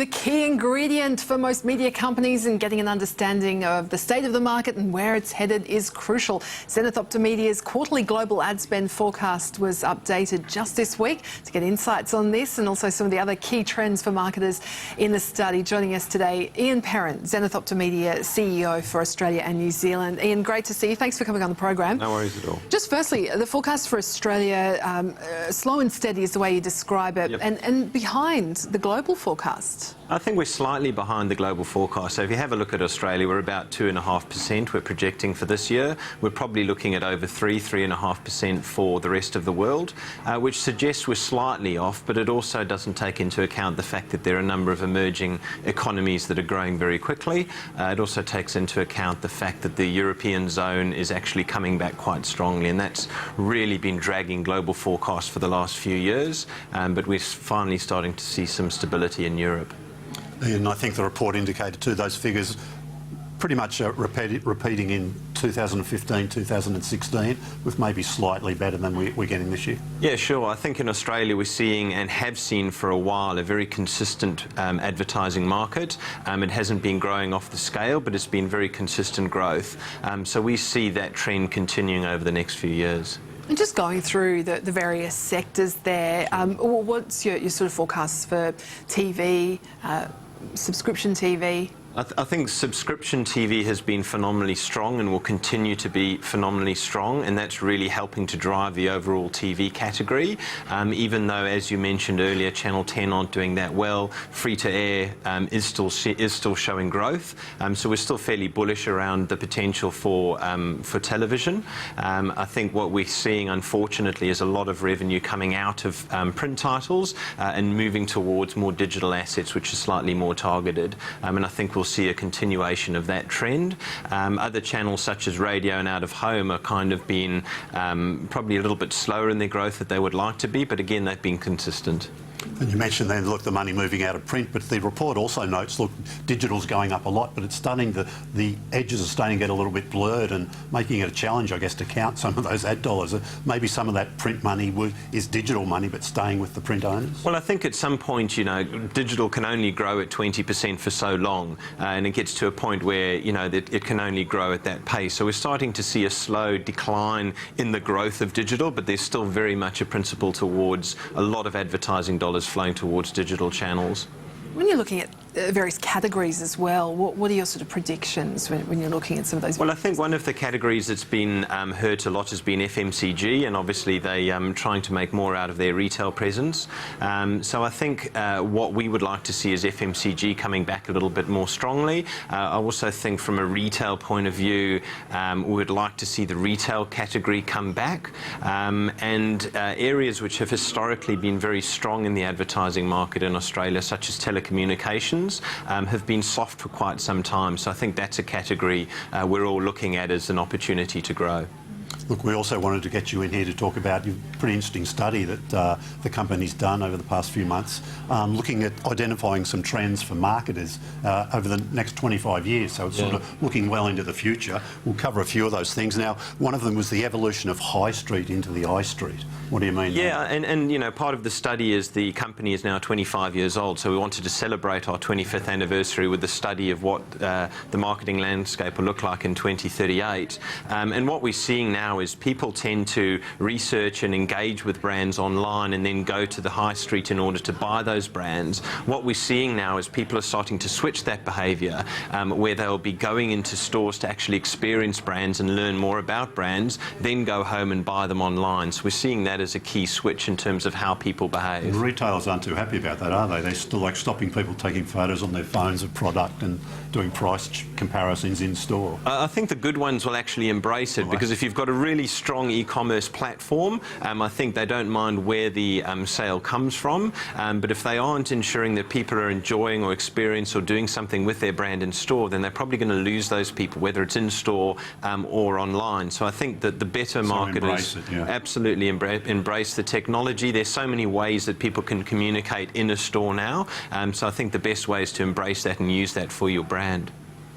the key ingredient for most media companies in getting an understanding of the state of the market and where it's headed is crucial. ZenithOptimedia's quarterly global ad spend forecast was updated just this week. To get insights on this and also some of the other key trends for marketers in the study, joining us today, Perrin, ZenithOptimedia CEO for Australia and New Zealand. Ian, great to see you. Thanks for coming on the program. No worries at all. Just firstly, the forecast for Australia, slow and steady is the way you describe it, Yep. and behind the global forecast. I think we're slightly behind the global forecast. So if you have a look at Australia, we're about 2.5% we're projecting for this year. We're probably looking at over 3.5% for the rest of the world, which suggests we're slightly off, but it also doesn't take into account the fact that there are a number of emerging economies that are growing very quickly. It also takes into account the fact that the European zone is actually coming back quite strongly, and that's really been dragging global forecasts for the last few years, but we're finally starting to see some stability in Europe. And I think the report indicated too, those figures pretty much repeating in 2015, 2016, with maybe slightly better than we're getting this year. Yeah, sure. I think in Australia we're seeing and have seen for a while a very consistent advertising market. It hasn't been growing off the scale, but it's been very consistent growth. So we see that trend continuing over the next few years. And just going through the various sectors there, what's your sort of forecasts for TV, subscription TV? I think subscription TV has been phenomenally strong and will continue to be phenomenally strong, and that's really helping to drive the overall TV category. Even though, as you mentioned earlier, Channel 10 aren't doing that well, free-to-air is still showing growth. So we're still fairly bullish around the potential for television. I think what we're seeing, unfortunately, is a lot of revenue coming out of print titles and moving towards more digital assets, which is slightly more targeted. And I think we'll see a continuation of that trend. Other channels such as radio and out of home are kind of been probably a little bit slower in their growth that they would like to be, but again, they've been consistent. And you mentioned then, look, the money moving out of print, but the report also notes, look, digital's going up a lot, but it's starting to, the edges are starting to get a little bit blurred and making it a challenge, I guess, to count some of those ad dollars. Maybe some of that print money is digital money, but staying with the print owners? Well, I think at some point, you know, digital can only grow at 20% for so long, and it gets to a point where, you know, that it can only grow at that pace. So we're starting to see a slow decline in the growth of digital, but there's still very much a principle towards a lot of advertising dollars flowing towards digital channels. When you're looking at various categories as well, what are your sort of predictions when you're looking at some of those? Well, I think one of the categories that's been hurt a lot has been FMCG, and obviously they trying to make more out of their retail presence. So I think what we would like to see is FMCG coming back a little bit more strongly. I also think from a retail point of view, we would like to see the retail category come back, and areas which have historically been very strong in the advertising market in Australia, such as telecommunications, have been soft for quite some time. So I think that's a category we're all looking at as an opportunity to grow. Look, we also wanted to get you in here to talk about a pretty interesting study that the company's done over the past few months, looking at identifying some trends for marketers over the next 25 years. So it's sort of looking well into the future. We'll cover a few of those things. Now, one of them was the evolution of High Street into the I Street. What do you mean? Yeah, and you know, part of the study is the company is now 25 years old, so we wanted to celebrate our 25th anniversary with the study of what the marketing landscape will look like in 2038. And what we're seeing now is people tend to research and engage with brands online and then go to the high street in order to buy those brands. What we're seeing now is people are starting to switch that behaviour, where they'll be going into stores to actually experience brands and learn more about brands, then go home and buy them online. So we're seeing that as a key switch in terms of how people behave. And retailers aren't too happy about that, are they? They're still like stopping people taking photos on their phones of product and doing price comparisons in store. I think the good ones will actually embrace it, because if you've got a really strong e-commerce platform, I think they don't mind where the sale comes from, but if they aren't ensuring that people are enjoying or experience or doing something with their brand in store, then they're probably going to lose those people, whether it's in store or online. So I think that the better marketers absolutely embrace the technology. There's so many ways that people can communicate in a store now, so I think the best way is to embrace that and use that for your brand.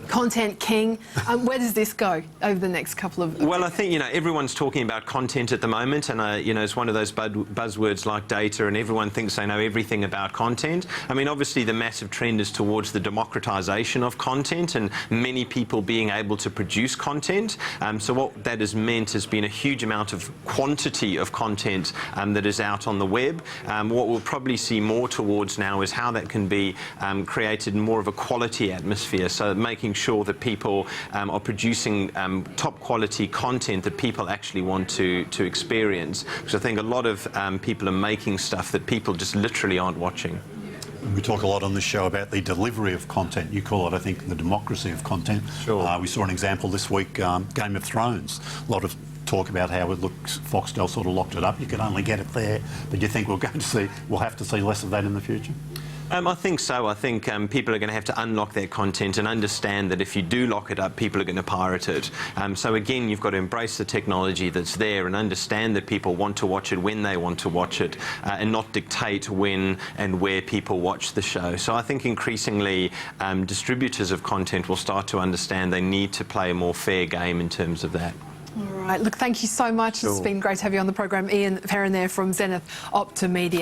content king. Where does this go over the next couple of... Well, I think, everyone's talking about content at the moment, and, it's one of those buzzwords like data, and everyone thinks they know everything about content. I mean, obviously, the massive trend is towards the democratization of content and many people being able to produce content. So what that has meant has been a huge amount of quantity of content that is out on the web. What we'll probably see more towards now is how that can be created in more of a quality atmosphere, so making sure that people are producing top quality content that people actually want to experience. Because I think a lot of people are making stuff that people just literally aren't watching. We talk a lot on this show about the delivery of content. You call it, I think, the democracy of content. Sure. We saw an example this week, Game of Thrones. A lot of talk about how it looks, Foxtel sort of locked it up. You can only get it there. But do you think we'll have to see less of that in the future? I think so. I think people are going to have to unlock their content and understand that if you do lock it up, people are going to pirate it. So again, you've got to embrace the technology that's there and understand that people want to watch it when they want to watch it, and not dictate when and where people watch the show. So I think increasingly distributors of content will start to understand they need to play a more fair game in terms of that. All right. Look, thank you so much. Sure. It's been great to have you on the program. Perrin there from ZenithOptimedia.